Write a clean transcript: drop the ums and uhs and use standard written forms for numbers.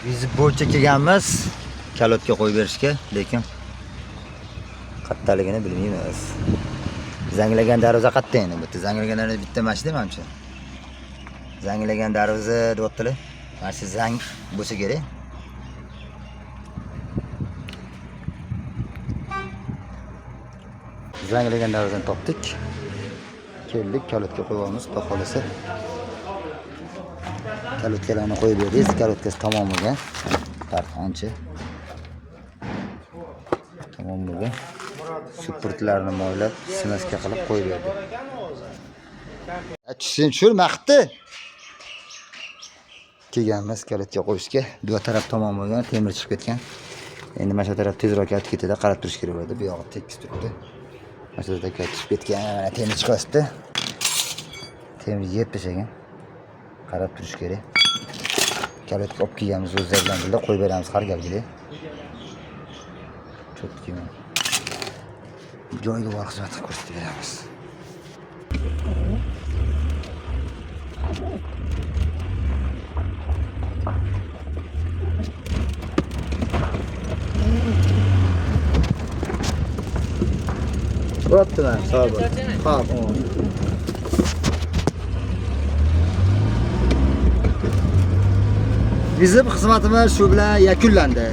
Vizit bo'yicha kelganmiz kalotga qo'yib berishga, lekin qattaligini bilmaymiz. Zanglagan darvoza qatta endi. Bitta zanglagan darvoza bitta mashina menimcha. Zanglagan darvoza deyaptilar. Mana shu zang bo'lsa kerak. Zanglagan darvozani topdik. Keldik, kalotga qo'yamiz, xohlasa. Kalotkalarni qo'yib berdik. Kalotkasi tamom bo'lgan. Tarxonchi. Tamom bo'lgan. Supurtlarni moylab, sinaska qilib qo'yib berdi. Tushsin shu maqti. Kelganmiz kalotga qo'yishga. Bu taraf tamom bo'lgan, temir chiqib ketgan. Endi mana shu taraf tezroq ketib ketadi, qarab turish kerak bo'ladi. Bu yog'i tekis turibdi. Mana shu tarafga chiqib ketgan, mana temir chiqyapti. Temir yeb tashlagan. Qarab turish kerak. Kalotga olib kelganmiz o'zlari bilan birga qo'yib beramiz har galgida. Cho'tkimi. Joyga bor xizmat ko'rsatib beramiz. Bo'ptilar, sog' bo'ling. Xo'p. Bizim xizmatimiz shu bilan yakunlandi.